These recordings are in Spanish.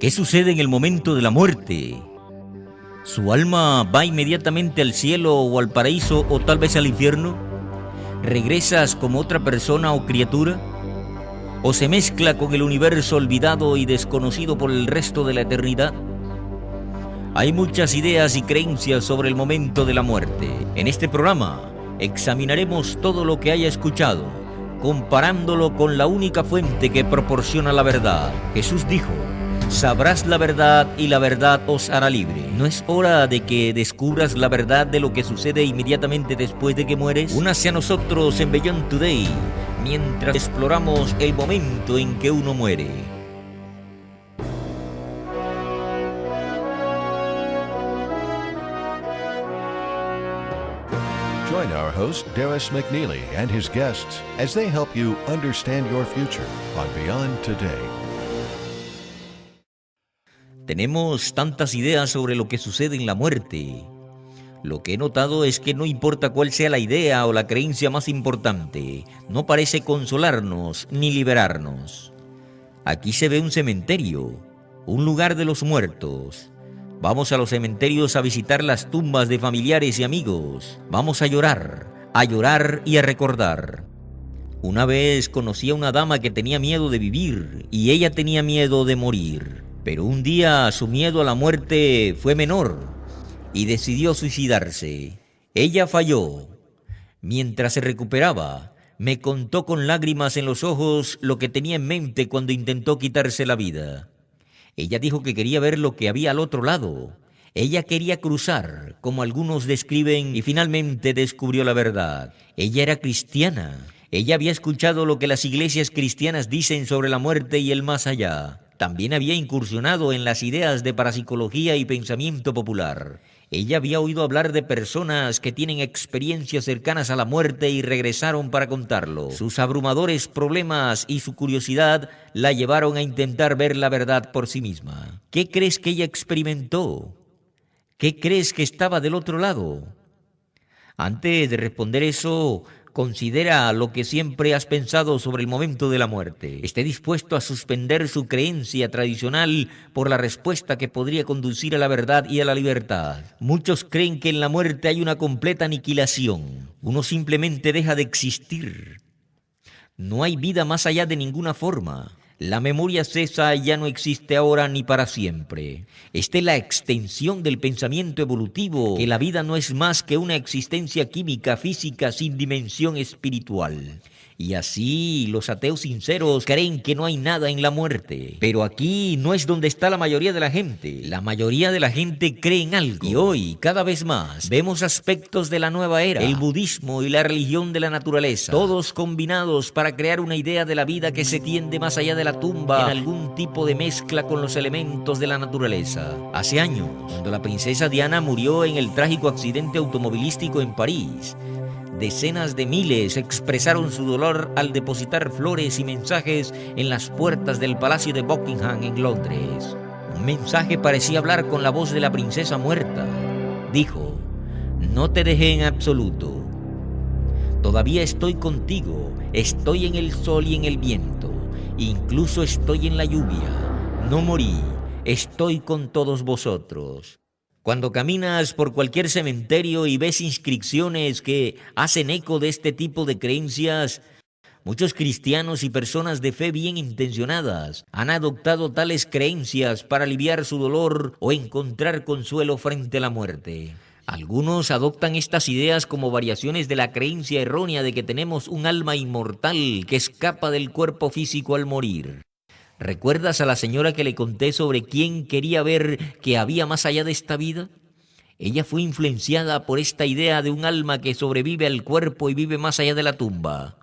¿Qué sucede en el momento de la muerte? ¿Su alma va inmediatamente al cielo o al paraíso o tal vez al infierno? ¿Regresas como otra persona o criatura? ¿O se mezcla con el universo olvidado y desconocido por el resto de la eternidad? Hay muchas ideas y creencias sobre el momento de la muerte. En este programa examinaremos todo lo que haya escuchado, comparándolo con la única fuente que proporciona la verdad. Jesús dijo: sabrás la verdad y la verdad os hará libre. ¿No es hora de que descubras la verdad de lo que sucede inmediatamente después de que mueres? Únase a nosotros en Beyond Today mientras exploramos el momento en que uno muere. Join our host, Darris McNeely, and his guests as they help you understand your future on Beyond Today. Tenemos tantas ideas sobre lo que sucede en la muerte. Lo que he notado es que no importa cuál sea la idea o la creencia más importante, no parece consolarnos ni liberarnos. Aquí se ve un cementerio, un lugar de los muertos. Vamos a los cementerios a visitar las tumbas de familiares y amigos. Vamos a llorar y a recordar. Una vez conocí a una dama que tenía miedo de vivir y ella tenía miedo de morir. Pero un día su miedo a la muerte fue menor y decidió suicidarse. Ella falló. Mientras se recuperaba, me contó con lágrimas en los ojos lo que tenía en mente cuando intentó quitarse la vida. Ella dijo que quería ver lo que había al otro lado. Ella quería cruzar, como algunos describen, y finalmente descubrió la verdad. Ella era cristiana. Ella había escuchado lo que las iglesias cristianas dicen sobre la muerte y el más allá. También había incursionado en las ideas de parapsicología y pensamiento popular. Ella había oído hablar de personas que tienen experiencias cercanas a la muerte y regresaron para contarlo. Sus abrumadores problemas y su curiosidad la llevaron a intentar ver la verdad por sí misma. ¿Qué crees que ella experimentó? ¿Qué crees que estaba del otro lado? Antes de responder eso, considera lo que siempre has pensado sobre el momento de la muerte. Esté dispuesto a suspender su creencia tradicional por la respuesta que podría conducir a la verdad y a la libertad. Muchos creen que en la muerte hay una completa aniquilación. Uno simplemente deja de existir. No hay vida más allá de ninguna forma. La memoria cesa y ya no existe ahora ni para siempre. Esta es la extensión del pensamiento evolutivo, que la vida no es más que una existencia química, física, sin dimensión espiritual. Y así los ateos sinceros creen que no hay nada en la muerte. Pero aquí no es donde está la mayoría de la gente. La mayoría de la gente cree en algo. Y hoy, cada vez más, vemos aspectos de la nueva era, el budismo y la religión de la naturaleza, todos combinados para crear una idea de la vida que se tiende más allá de la tumba, en algún tipo de mezcla con los elementos de la naturaleza. Hace años, cuando la princesa Diana murió en el trágico accidente automovilístico en París, decenas de miles expresaron su dolor al depositar flores y mensajes en las puertas del Palacio de Buckingham en Londres. Un mensaje parecía hablar con la voz de la princesa muerta. Dijo: no te dejé en absoluto. Todavía estoy contigo, estoy en el sol y en el viento, incluso estoy en la lluvia. No morí, estoy con todos vosotros. Cuando caminas por cualquier cementerio y ves inscripciones que hacen eco de este tipo de creencias, muchos cristianos y personas de fe bien intencionadas han adoptado tales creencias para aliviar su dolor o encontrar consuelo frente a la muerte. Algunos adoptan estas ideas como variaciones de la creencia errónea de que tenemos un alma inmortal que escapa del cuerpo físico al morir. ¿Recuerdas a la señora que le conté sobre quién quería ver que había más allá de esta vida? Ella fue influenciada por esta idea de un alma que sobrevive al cuerpo y vive más allá de la tumba.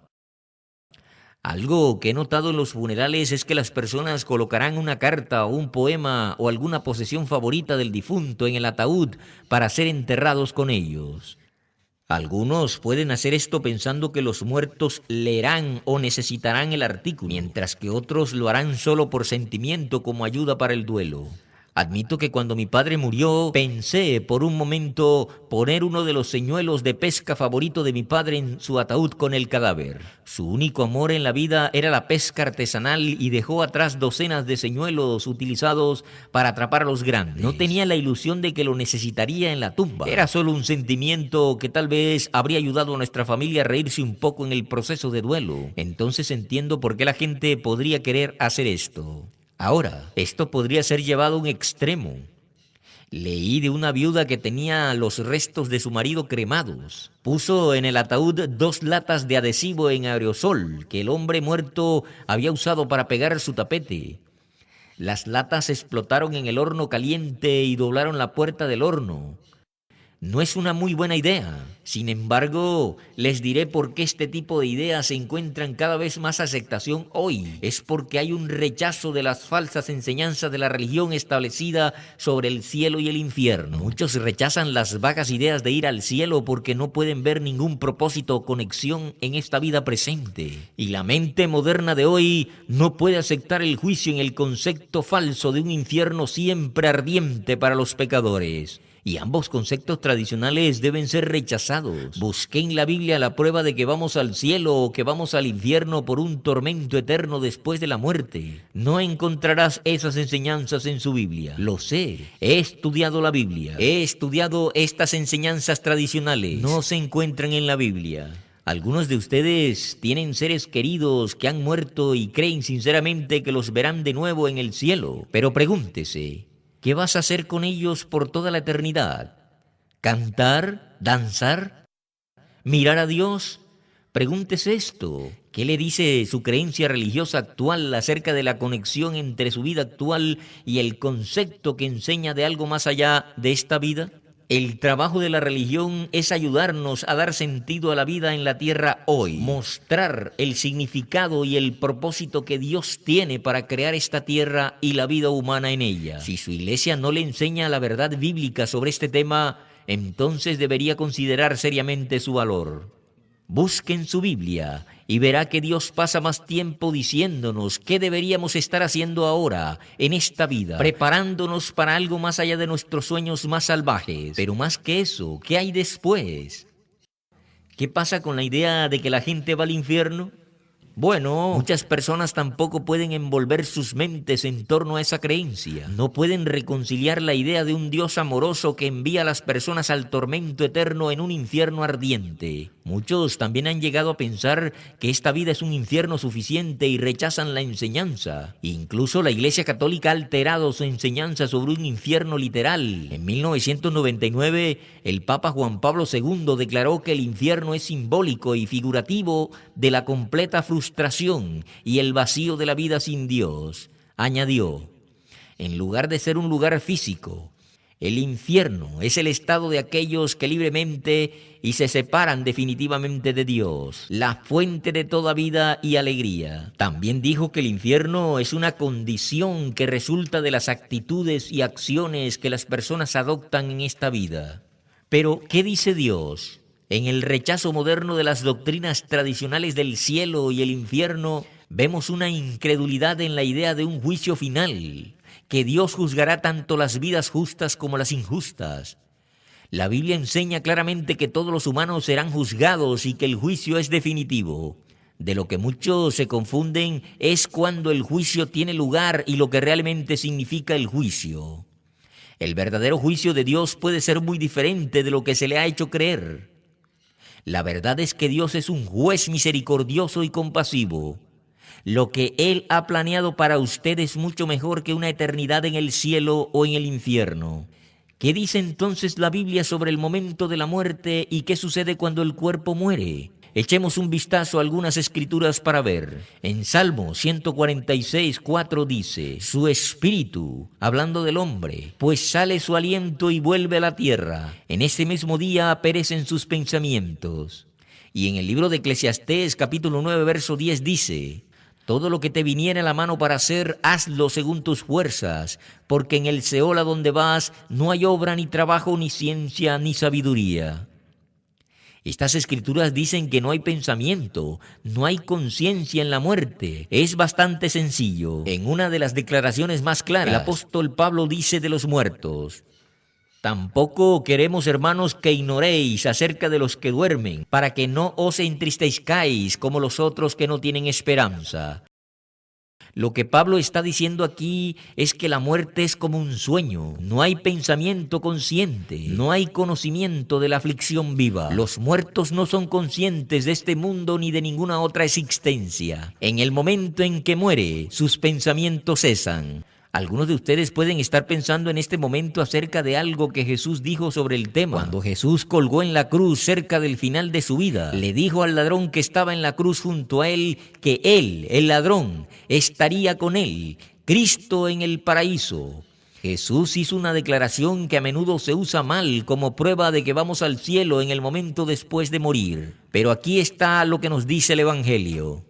Algo que he notado en los funerales es que las personas colocarán una carta o un poema o alguna posesión favorita del difunto en el ataúd para ser enterrados con ellos. Algunos pueden hacer esto pensando que los muertos leerán o necesitarán el artículo, mientras que otros lo harán solo por sentimiento como ayuda para el duelo. Admito que cuando mi padre murió, pensé por un momento poner uno de los señuelos de pesca favorito de mi padre en su ataúd con el cadáver. Su único amor en la vida era la pesca artesanal y dejó atrás docenas de señuelos utilizados para atrapar a los grandes. No tenía la ilusión de que lo necesitaría en la tumba. Era solo un sentimiento que tal vez habría ayudado a nuestra familia a reírse un poco en el proceso de duelo. Entonces entiendo por qué la gente podría querer hacer esto. Ahora, esto podría ser llevado a un extremo. Leí de una viuda que tenía los restos de su marido cremados. Puso en el ataúd 2 latas de adhesivo en aerosol que el hombre muerto había usado para pegar su tapete. Las latas explotaron en el horno caliente y doblaron la puerta del horno. No es una muy buena idea. Sin embargo, les diré por qué este tipo de ideas se encuentran cada vez más aceptación hoy. Es porque hay un rechazo de las falsas enseñanzas de la religión establecida sobre el cielo y el infierno. Muchos rechazan las vagas ideas de ir al cielo porque no pueden ver ningún propósito o conexión en esta vida presente. Y la mente moderna de hoy no puede aceptar el juicio en el concepto falso de un infierno siempre ardiente para los pecadores. Y ambos conceptos tradicionales deben ser rechazados. Busqué en la Biblia la prueba de que vamos al cielo o que vamos al infierno por un tormento eterno después de la muerte. No encontrarás esas enseñanzas en su Biblia. Lo sé. He estudiado la Biblia. He estudiado estas enseñanzas tradicionales. No se encuentran en la Biblia. Algunos de ustedes tienen seres queridos que han muerto y creen sinceramente que los verán de nuevo en el cielo. Pero pregúntese, ¿qué vas a hacer con ellos por toda la eternidad? ¿Cantar? ¿Danzar? ¿Mirar a Dios? Pregúntese esto. ¿Qué le dice su creencia religiosa actual acerca de la conexión entre su vida actual y el concepto que enseña de algo más allá de esta vida? El trabajo de la religión es ayudarnos a dar sentido a la vida en la tierra hoy, mostrar el significado y el propósito que Dios tiene para crear esta tierra y la vida humana en ella. Si su iglesia no le enseña la verdad bíblica sobre este tema, entonces debería considerar seriamente su valor. Busque en su Biblia y verá que Dios pasa más tiempo diciéndonos qué deberíamos estar haciendo ahora, en esta vida, preparándonos para algo más allá de nuestros sueños más salvajes. Pero más que eso, ¿qué hay después? ¿Qué pasa con la idea de que la gente va al infierno? Bueno, muchas personas tampoco pueden envolver sus mentes en torno a esa creencia. No pueden reconciliar la idea de un Dios amoroso que envía a las personas al tormento eterno en un infierno ardiente. Muchos también han llegado a pensar que esta vida es un infierno suficiente y rechazan la enseñanza. Incluso la Iglesia Católica ha alterado su enseñanza sobre un infierno literal. En 1999, el Papa Juan Pablo II declaró que el infierno es simbólico y figurativo de la completa frustración y el vacío de la vida sin Dios. Añadió, en lugar de ser un lugar físico, el infierno es el estado de aquellos que libremente y se separan definitivamente de Dios, la fuente de toda vida y alegría. También dijo que el infierno es una condición que resulta de las actitudes y acciones que las personas adoptan en esta vida. Pero, ¿qué dice Dios? En el rechazo moderno de las doctrinas tradicionales del cielo y el infierno, vemos una incredulidad en la idea de un juicio final, que Dios juzgará tanto las vidas justas como las injustas. La Biblia enseña claramente que todos los humanos serán juzgados y que el juicio es definitivo. De lo que muchos se confunden es cuando el juicio tiene lugar y lo que realmente significa el juicio. El verdadero juicio de Dios puede ser muy diferente de lo que se le ha hecho creer. La verdad es que Dios es un juez misericordioso y compasivo. Lo que Él ha planeado para usted es mucho mejor que una eternidad en el cielo o en el infierno. ¿Qué dice entonces la Biblia sobre el momento de la muerte y qué sucede cuando el cuerpo muere? Echemos un vistazo a algunas escrituras para ver. En Salmo 146:4 dice, su espíritu, hablando del hombre, pues sale su aliento y vuelve a la tierra. En ese mismo día perecen sus pensamientos. Y en el libro de Eclesiastés, capítulo 9, verso 10 dice, todo lo que te viniera a la mano para hacer, hazlo según tus fuerzas, porque en el Seol a donde vas no hay obra, ni trabajo, ni ciencia, ni sabiduría. Estas escrituras dicen que no hay pensamiento, no hay conciencia en la muerte. Es bastante sencillo. En una de las declaraciones más claras, el apóstol Pablo dice de los muertos: tampoco queremos, hermanos, que ignoréis acerca de los que duermen, para que no os entristezcáis como los otros que no tienen esperanza. Lo que Pablo está diciendo aquí es que la muerte es como un sueño. No hay pensamiento consciente, no hay conocimiento de la aflicción viva. Los muertos no son conscientes de este mundo ni de ninguna otra existencia. En el momento en que muere, sus pensamientos cesan. Algunos de ustedes pueden estar pensando en este momento acerca de algo que Jesús dijo sobre el tema. Cuando Jesús colgó en la cruz cerca del final de su vida, le dijo al ladrón que estaba en la cruz junto a él que él, el ladrón, estaría con él, Cristo en el paraíso. Jesús hizo una declaración que a menudo se usa mal como prueba de que vamos al cielo en el momento después de morir. Pero aquí está lo que nos dice el Evangelio.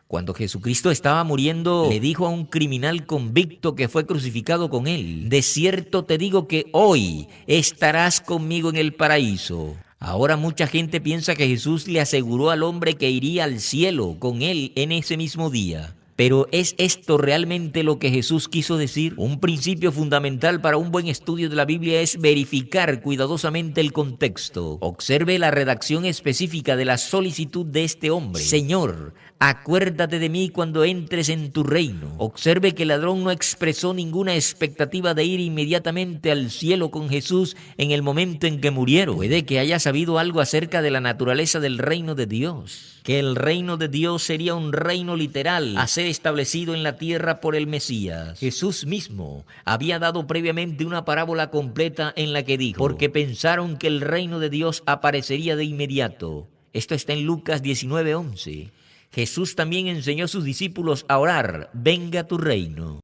Cuando Jesucristo estaba muriendo, le dijo a un criminal convicto que fue crucificado con él: de cierto te digo que hoy estarás conmigo en el paraíso. Ahora mucha gente piensa que Jesús le aseguró al hombre que iría al cielo con él en ese mismo día. Pero ¿es esto realmente lo que Jesús quiso decir? Un principio fundamental para un buen estudio de la Biblia es verificar cuidadosamente el contexto. Observe la redacción específica de la solicitud de este hombre: Señor, acuérdate de mí cuando entres en tu reino. Observe que el ladrón no expresó ninguna expectativa de ir inmediatamente al cielo con Jesús en el momento en que murieron. Puede que haya sabido algo acerca de la naturaleza del reino de Dios, que el reino de Dios sería un reino literal a ser establecido en la tierra por el Mesías. Jesús mismo había dado previamente una parábola completa en la que dijo: porque pensaron que el reino de Dios aparecería de inmediato. Esto está en Lucas 19:11. Jesús también enseñó a sus discípulos a orar: venga tu reino.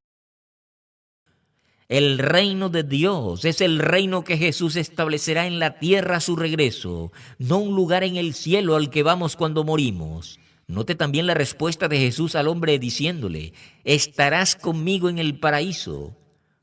El reino de Dios es el reino que Jesús establecerá en la tierra a su regreso, no un lugar en el cielo al que vamos cuando morimos. Note también la respuesta de Jesús al hombre diciéndole: estarás conmigo en el paraíso.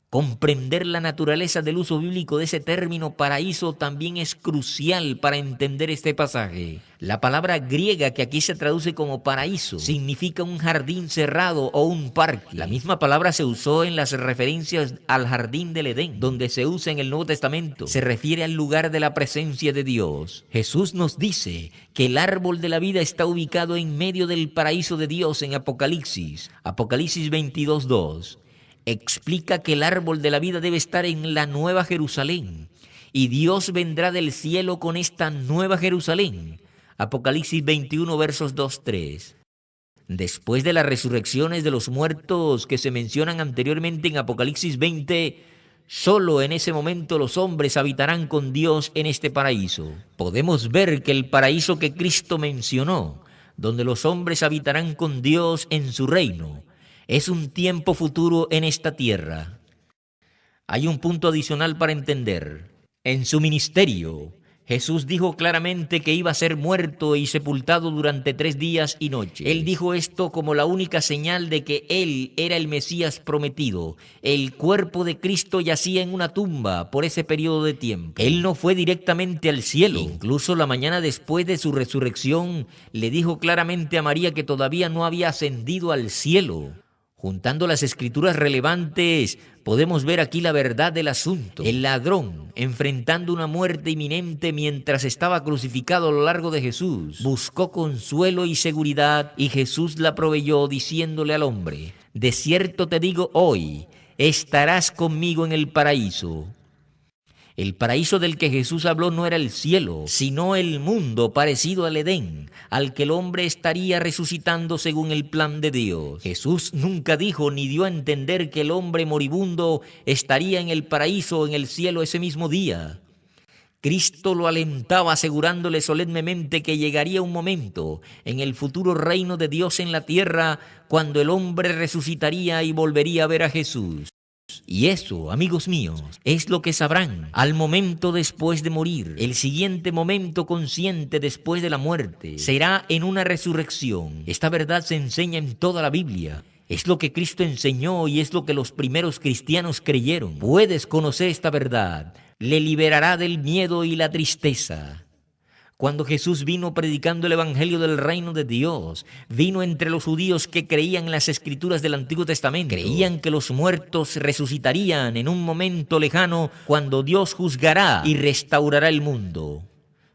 Comprender la naturaleza del uso bíblico de ese término paraíso también es crucial para entender este pasaje. La palabra griega que aquí se traduce como paraíso significa un jardín cerrado o un parque. La misma palabra se usó en las referencias al jardín del Edén, donde se usa en el Nuevo Testamento. Se refiere al lugar de la presencia de Dios. Jesús nos dice que el árbol de la vida está ubicado en medio del paraíso de Dios en Apocalipsis 22:2. Explica que el árbol de la vida debe estar en la Nueva Jerusalén y Dios vendrá del cielo con esta Nueva Jerusalén. Apocalipsis 21, versos 2-3. Después de las resurrecciones de los muertos que se mencionan anteriormente en Apocalipsis 20, solo en ese momento los hombres habitarán con Dios en este paraíso. Podemos ver que el paraíso que Cristo mencionó, donde los hombres habitarán con Dios en su reino, es un tiempo futuro en esta tierra. Hay un punto adicional para entender. En su ministerio, Jesús dijo claramente que iba a ser muerto y sepultado durante 3 días y noches. Él dijo esto como la única señal de que Él era el Mesías prometido. El cuerpo de Cristo yacía en una tumba por ese periodo de tiempo. Él no fue directamente al cielo. Incluso la mañana después de su resurrección, le dijo claramente a María que todavía no había ascendido al cielo. Juntando las escrituras relevantes, podemos ver aquí la verdad del asunto. El ladrón, enfrentando una muerte inminente mientras estaba crucificado a lo largo de Jesús, buscó consuelo y seguridad, y Jesús la proveyó diciéndole al hombre: de cierto te digo, hoy estarás conmigo en el paraíso. El paraíso del que Jesús habló no era el cielo, sino el mundo parecido al Edén, al que el hombre estaría resucitando según el plan de Dios. Jesús nunca dijo ni dio a entender que el hombre moribundo estaría en el paraíso o en el cielo ese mismo día. Cristo lo alentaba asegurándole solemnemente que llegaría un momento en el futuro reino de Dios en la tierra cuando el hombre resucitaría y volvería a ver a Jesús. Y eso, amigos míos, es lo que sabrán al momento después de morir. El siguiente momento consciente después de la muerte será en una resurrección. Esta verdad se enseña en toda la Biblia. Es lo que Cristo enseñó y es lo que los primeros cristianos creyeron. Puedes conocer esta verdad. Le liberará del miedo y la tristeza. Cuando Jesús vino predicando el Evangelio del reino de Dios, vino entre los judíos que creían en las escrituras del Antiguo Testamento. Creían que los muertos resucitarían en un momento lejano cuando Dios juzgará y restaurará el mundo.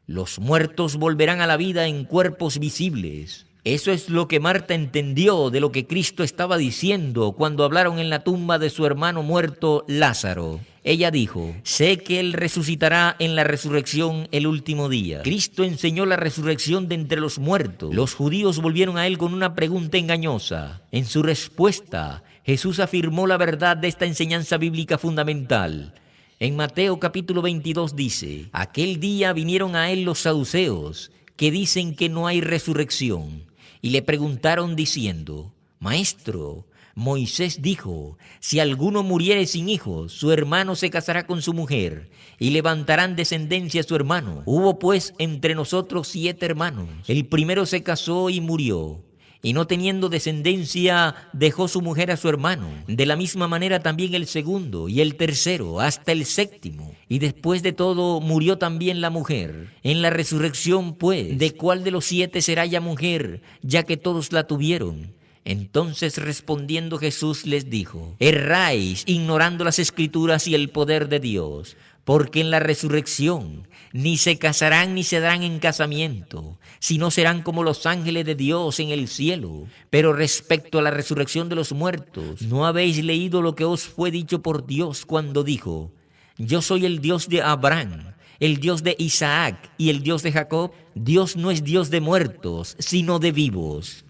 Los muertos volverán a la vida en cuerpos visibles. Eso es lo que Marta entendió de lo que Cristo estaba diciendo cuando hablaron en la tumba de su hermano muerto Lázaro. Ella dijo: sé que Él resucitará en la resurrección el último día. Cristo enseñó la resurrección de entre los muertos. Los judíos volvieron a Él con una pregunta engañosa. En su respuesta, Jesús afirmó la verdad de esta enseñanza bíblica fundamental. En Mateo capítulo 22 dice: aquel día vinieron a Él los saduceos, que dicen que no hay resurrección, y le preguntaron diciendo: Maestro, Moisés dijo, si alguno muriere sin hijos, su hermano se casará con su mujer, y levantarán descendencia a su hermano. Hubo pues entre nosotros 7 hermanos. El primero se casó y murió, y no teniendo descendencia, dejó su mujer a su hermano. De la misma manera también el segundo, y el tercero, hasta el 7º. Y después de todo, murió también la mujer. En la resurrección, pues, ¿de cuál de los 7 será ya mujer, ya que todos la tuvieron? Entonces respondiendo Jesús les dijo: erráis ignorando las Escrituras y el poder de Dios, porque en la resurrección ni se casarán ni se darán en casamiento, sino serán como los ángeles de Dios en el cielo. Pero respecto a la resurrección de los muertos, ¿no habéis leído lo que os fue dicho por Dios cuando dijo: yo soy el Dios de Abraham, el Dios de Isaac y el Dios de Jacob? Dios no es Dios de muertos, sino de vivos.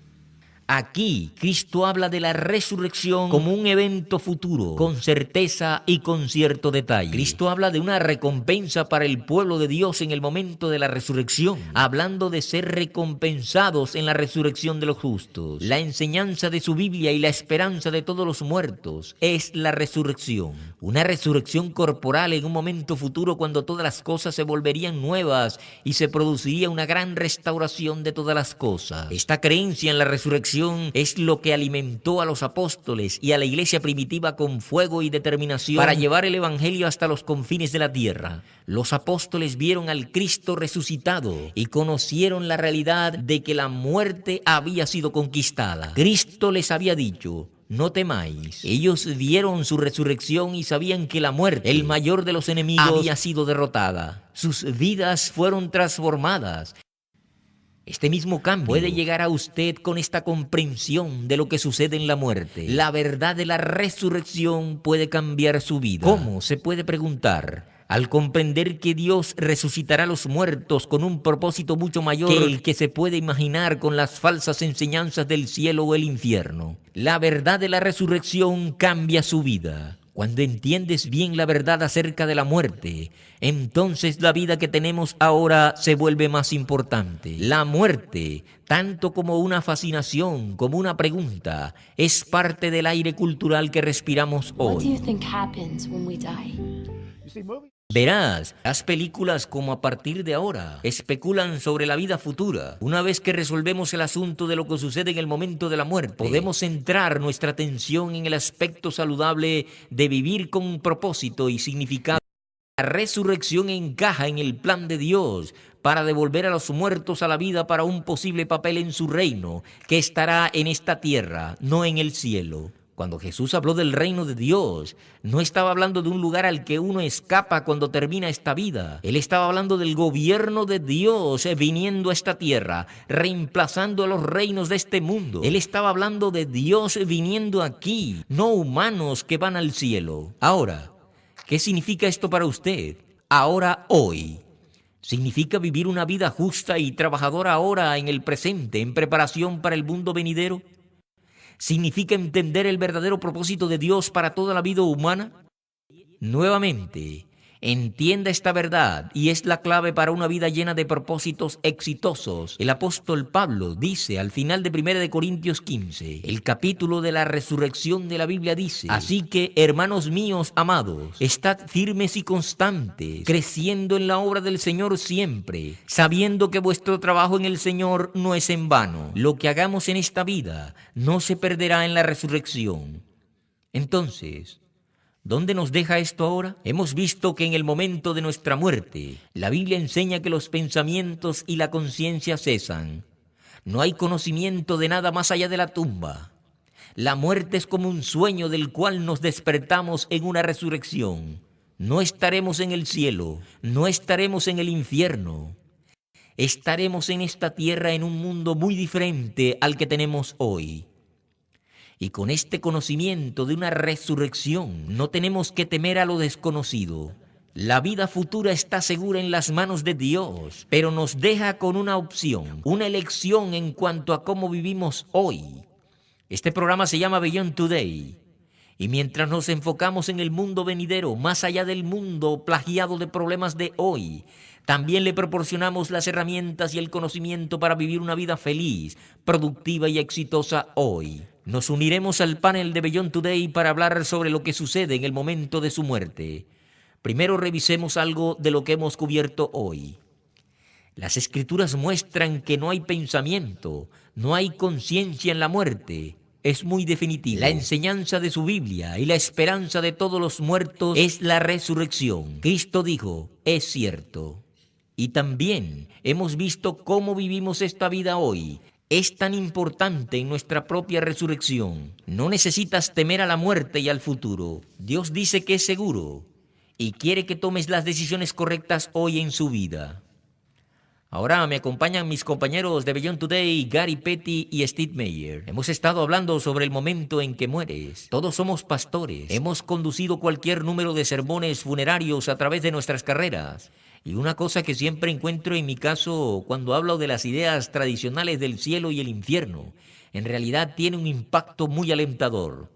Aquí Cristo habla de la resurrección como un evento futuro, con certeza y con cierto detalle. Cristo habla de una recompensa para el pueblo de Dios en el momento de la resurrección, hablando de ser recompensados en la resurrección de los justos. La enseñanza de su Biblia y la esperanza de todos los muertos es la resurrección. Una resurrección corporal en un momento futuro cuando todas las cosas se volverían nuevas y se produciría una gran restauración de todas las cosas. Esta creencia en la resurrección es lo que alimentó a los apóstoles y a la iglesia primitiva con fuego y determinación para llevar el evangelio hasta los confines de la tierra. Los apóstoles vieron al Cristo resucitado y conocieron la realidad de que la muerte había sido conquistada. Cristo les había dicho: no temáis. Ellos vieron su resurrección y sabían que la muerte, el mayor de los enemigos, había sido derrotada. Sus vidas fueron transformadas. Este mismo cambio puede llegar a usted con esta comprensión de lo que sucede en la muerte. La verdad de la resurrección puede cambiar su vida. ¿Cómo? Se puede preguntar. Al comprender que Dios resucitará a los muertos con un propósito mucho mayor que el que se puede imaginar con las falsas enseñanzas del cielo o el infierno. La verdad de la resurrección cambia su vida. Cuando entiendes bien la verdad acerca de la muerte, entonces la vida que tenemos ahora se vuelve más importante. La muerte, tanto como una fascinación, como una pregunta, es parte del aire cultural que respiramos hoy. Verás, las películas como A partir de ahora especulan sobre la vida futura. Una vez que resolvemos el asunto de lo que sucede en el momento de la muerte, podemos centrar nuestra atención en el aspecto saludable de vivir con un propósito y significado. La resurrección encaja en el plan de Dios para devolver a los muertos a la vida para un posible papel en su reino, que estará en esta tierra, no en el cielo. Cuando Jesús habló del reino de Dios, no estaba hablando de un lugar al que uno escapa cuando termina esta vida. Él estaba hablando del gobierno de Dios viniendo a esta tierra, reemplazando a los reinos de este mundo. Él estaba hablando de Dios viniendo aquí, no humanos que van al cielo. Ahora, ¿qué significa esto para usted? Ahora, hoy. ¿Significa vivir una vida justa y trabajadora ahora en el presente, en preparación para el mundo venidero? ¿Significa entender el verdadero propósito de Dios para toda la vida humana? Nuevamente, entienda esta verdad y es la clave para una vida llena de propósitos exitosos. El apóstol Pablo dice al final de 1 Corintios 15, el capítulo de la resurrección de la Biblia dice: así que, hermanos míos amados, estad firmes y constantes, creciendo en la obra del Señor siempre, sabiendo que vuestro trabajo en el Señor no es en vano. Lo que hagamos en esta vida no se perderá en la resurrección. Entonces, ¿Dónde nos deja esto ahora? Hemos visto que en el momento de nuestra muerte, la Biblia enseña que los pensamientos y la conciencia cesan. No hay conocimiento de nada más allá de la tumba. La muerte es como un sueño del cual nos despertamos en una resurrección. No estaremos en el cielo, no estaremos en el infierno. Estaremos en esta tierra en un mundo muy diferente al que tenemos hoy. Y con este conocimiento de una resurrección, no tenemos que temer a lo desconocido. La vida futura está segura en las manos de Dios, pero nos deja con una opción, una elección en cuanto a cómo vivimos hoy. Este programa se llama Beyond Today. Y mientras nos enfocamos en el mundo venidero, más allá del mundo plagiado de problemas de hoy, también le proporcionamos las herramientas y el conocimiento para vivir una vida feliz, productiva y exitosa hoy. Nos uniremos al panel de Beyond Today para hablar sobre lo que sucede en el momento de su muerte. Primero revisemos algo de lo que hemos cubierto hoy. Las Escrituras muestran que no hay pensamiento, no hay conciencia en la muerte. Es muy definitivo. La enseñanza de su Biblia y la esperanza de todos los muertos es la resurrección. Cristo dijo, es cierto. Y también hemos visto cómo vivimos esta vida hoy. Es tan importante en nuestra propia resurrección. No necesitas temer a la muerte y al futuro. Dios dice que es seguro y quiere que tomes las decisiones correctas hoy en su vida. Ahora me acompañan mis compañeros de Beyond Today, Gary Petty y Steve Meyer. Hemos estado hablando sobre el momento en que mueres. Todos somos pastores. Hemos conducido cualquier número de sermones funerarios a través de nuestras carreras. Y una cosa que siempre encuentro en mi caso cuando hablo de las ideas tradicionales del cielo y el infierno, en realidad tiene un impacto muy alentador.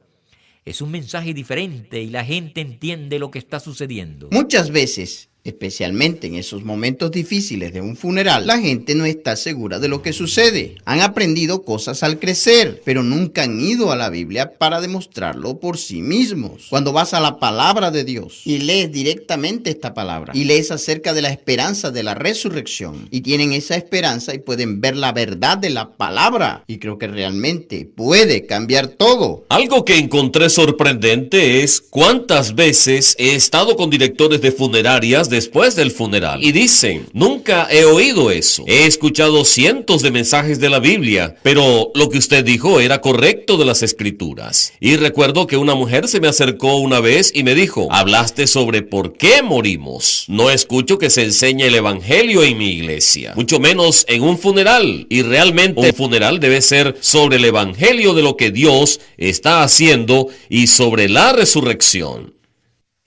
Es un mensaje diferente y la gente entiende lo que está sucediendo. Muchas veces, especialmente en esos momentos difíciles de un funeral, la gente no está segura de lo que sucede. Han aprendido cosas al crecer, pero nunca han ido a la Biblia para demostrarlo por sí mismos. Cuando vas a la palabra de Dios y lees directamente esta palabra y lees acerca de la esperanza de la resurrección y tienen esa esperanza y pueden ver la verdad de la palabra, y creo que realmente puede cambiar todo. Algo que encontré sorprendente es cuántas veces he estado con directores de funerarias después del funeral y dicen, nunca he oído eso. He escuchado cientos de mensajes de la Biblia, pero lo que usted dijo era correcto de las Escrituras. Y recuerdo que una mujer se me acercó una vez y me dijo, hablaste sobre por qué morimos. No escucho que se enseñe el Evangelio en mi iglesia, mucho menos en un funeral. Y realmente un funeral debe ser sobre el Evangelio de lo que Dios está haciendo y sobre la resurrección.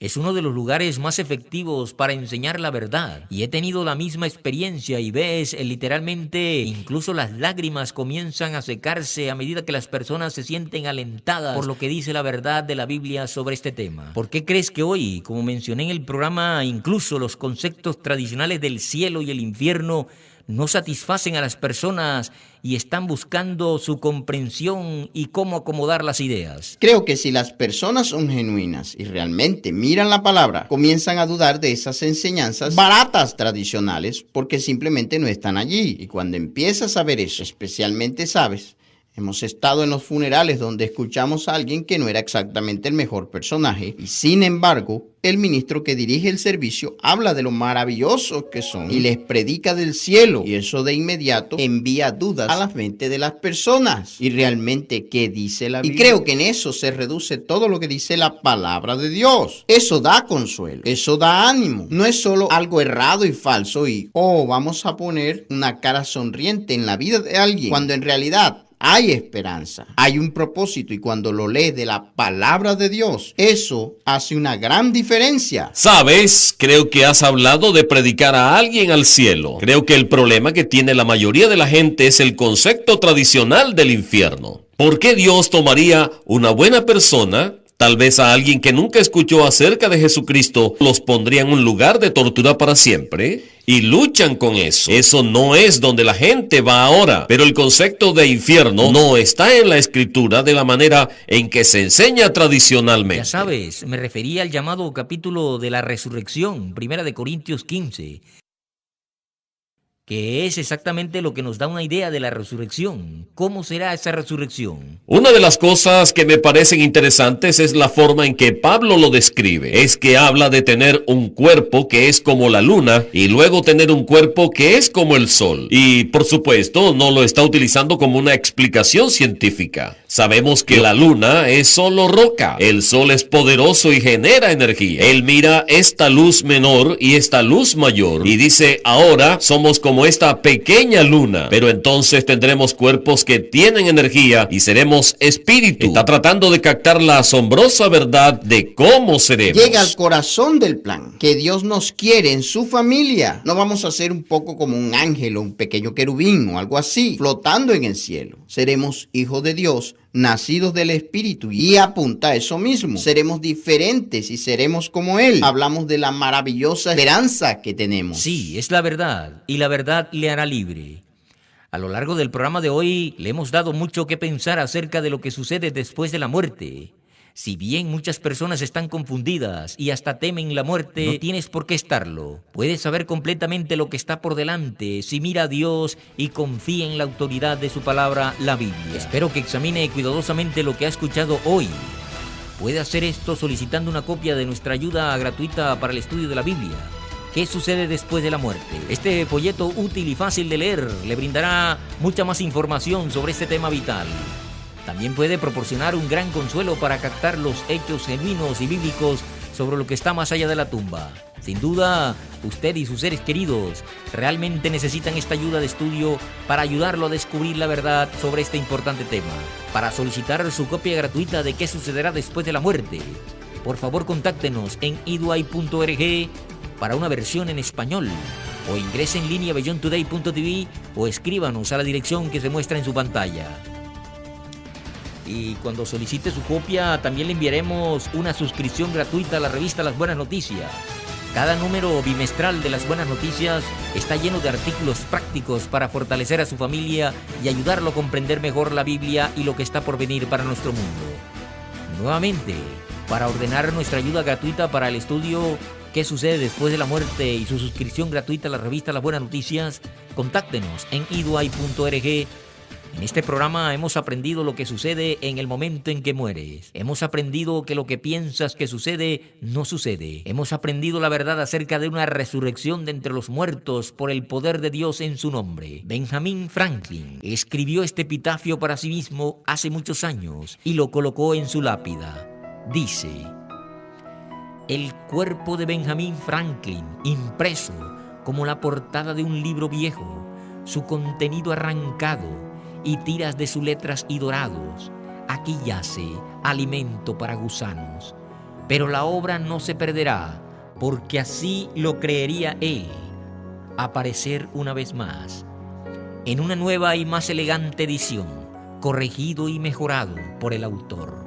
Es uno de los lugares más efectivos para enseñar la verdad. Y he tenido la misma experiencia y ves, literalmente, incluso las lágrimas comienzan a secarse a medida que las personas se sienten alentadas por lo que dice la verdad de la Biblia sobre este tema. ¿Por qué crees que hoy, como mencioné en el programa, incluso los conceptos tradicionales del cielo y el infierno no satisfacen a las personas y están buscando su comprensión y cómo acomodar las ideas? Creo que si las personas son genuinas y realmente miran la palabra, comienzan a dudar de esas enseñanzas baratas tradicionales porque simplemente no están allí. Y cuando empiezas a ver eso, especialmente sabes, hemos estado en los funerales donde escuchamos a alguien que no era exactamente el mejor personaje y sin embargo, el ministro que dirige el servicio habla de lo maravillosos que son y les predica del cielo, y eso de inmediato envía dudas a la mente de las personas. Y realmente, ¿qué dice la Biblia? Y creo que en eso se reduce todo lo que dice la palabra de Dios. Eso da consuelo, eso da ánimo. No es solo algo errado y falso y, vamos a poner una cara sonriente en la vida de alguien, cuando en realidad hay esperanza, hay un propósito, y cuando lo lees de la palabra de Dios, eso hace una gran diferencia. Sabes, creo que has hablado de predicar a alguien al cielo. Creo que el problema que tiene la mayoría de la gente es el concepto tradicional del infierno. ¿Por qué Dios tomaría una buena persona, tal vez a alguien que nunca escuchó acerca de Jesucristo, los pondría en un lugar de tortura para siempre? Y luchan con eso. Eso no es donde la gente va ahora. Pero el concepto de infierno no está en la Escritura de la manera en que se enseña tradicionalmente. Ya sabes, me refería al llamado capítulo de la resurrección, 1 Corintios 15. que es exactamente lo que nos da una idea de la resurrección. ¿Cómo será esa resurrección? Una de las cosas que me parecen interesantes es la forma en que Pablo lo describe. Es que habla de tener un cuerpo que es como la luna y luego tener un cuerpo que es como el sol. Y por supuesto no lo está utilizando como una explicación científica. Sabemos que la luna es solo roca. El sol es poderoso y genera energía. Él mira esta luz menor y esta luz mayor y dice, ahora somos como esta pequeña luna, pero entonces tendremos cuerpos que tienen energía y seremos espíritu. Está tratando de captar la asombrosa verdad de cómo seremos. Llega al corazón del plan, que Dios nos quiere en su familia. No vamos a ser un poco como un ángel o un pequeño querubín o algo así, flotando en el cielo. Seremos hijos de Dios, nacidos del Espíritu, y apunta a eso mismo. Seremos diferentes y seremos como Él. Hablamos de la maravillosa esperanza que tenemos. Sí, es la verdad, y la verdad le hará libre. A lo largo del programa de hoy le hemos dado mucho que pensar acerca de lo que sucede después de la muerte. Si bien muchas personas están confundidas y hasta temen la muerte, no tienes por qué estarlo. Puedes saber completamente lo que está por delante si mira a Dios y confía en la autoridad de su palabra, la Biblia. Espero que examine cuidadosamente lo que ha escuchado hoy. Puede hacer esto solicitando una copia de nuestra ayuda gratuita para el estudio de la Biblia. ¿Qué sucede después de la muerte? Este folleto útil y fácil de leer le brindará mucha más información sobre este tema vital. También puede proporcionar un gran consuelo para captar los hechos genuinos y bíblicos sobre lo que está más allá de la tumba. Sin duda, usted y sus seres queridos realmente necesitan esta ayuda de estudio para ayudarlo a descubrir la verdad sobre este importante tema. Para solicitar su copia gratuita de qué sucederá después de la muerte, por favor contáctenos en edui.org para una versión en español, o ingrese en línea a beyondtoday.tv o escríbanos a la dirección que se muestra en su pantalla. Y cuando solicite su copia, también le enviaremos una suscripción gratuita a la revista Las Buenas Noticias. Cada número bimestral de Las Buenas Noticias está lleno de artículos prácticos para fortalecer a su familia y ayudarlo a comprender mejor la Biblia y lo que está por venir para nuestro mundo. Nuevamente, para ordenar nuestra ayuda gratuita para el estudio ¿Qué sucede después de la muerte? Y su suscripción gratuita a la revista Las Buenas Noticias, contáctenos en edui.org. En este programa hemos aprendido lo que sucede en el momento en que mueres. Hemos aprendido que lo que piensas que sucede, no sucede. Hemos aprendido la verdad acerca de una resurrección de entre los muertos por el poder de Dios en su nombre. Benjamin Franklin escribió este epitafio para sí mismo hace muchos años y lo colocó en su lápida. Dice: el cuerpo de Benjamin Franklin, impreso como la portada de un libro viejo, su contenido arrancado y tiras de sus letras y dorados. Aquí yace alimento para gusanos, pero la obra no se perderá, porque así lo creería él, aparecer una vez más, en una nueva y más elegante edición, corregido y mejorado por el autor.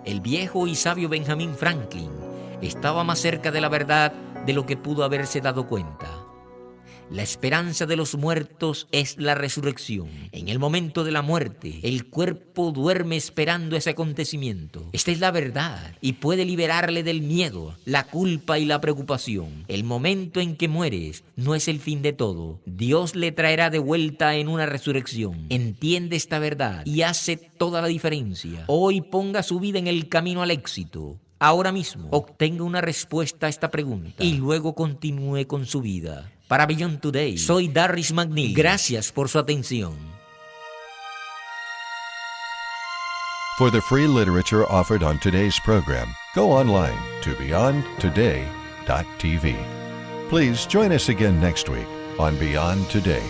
El viejo y sabio Benjamin Franklin estaba más cerca de la verdad de lo que pudo haberse dado cuenta. La esperanza de los muertos es la resurrección. En el momento de la muerte, el cuerpo duerme esperando ese acontecimiento. Esta es la verdad y puede liberarle del miedo, la culpa y la preocupación. El momento en que mueres no es el fin de todo. Dios le traerá de vuelta en una resurrección. Entiende esta verdad y hace toda la diferencia. Hoy ponga su vida en el camino al éxito. Ahora mismo obtenga una respuesta a esta pregunta y luego continúe con su vida. Para Beyond Today, soy Darris McNeil. Gracias por su atención. For the free literature offered on today's program, go online to beyondtoday.tv. Please join us again next week on Beyond Today.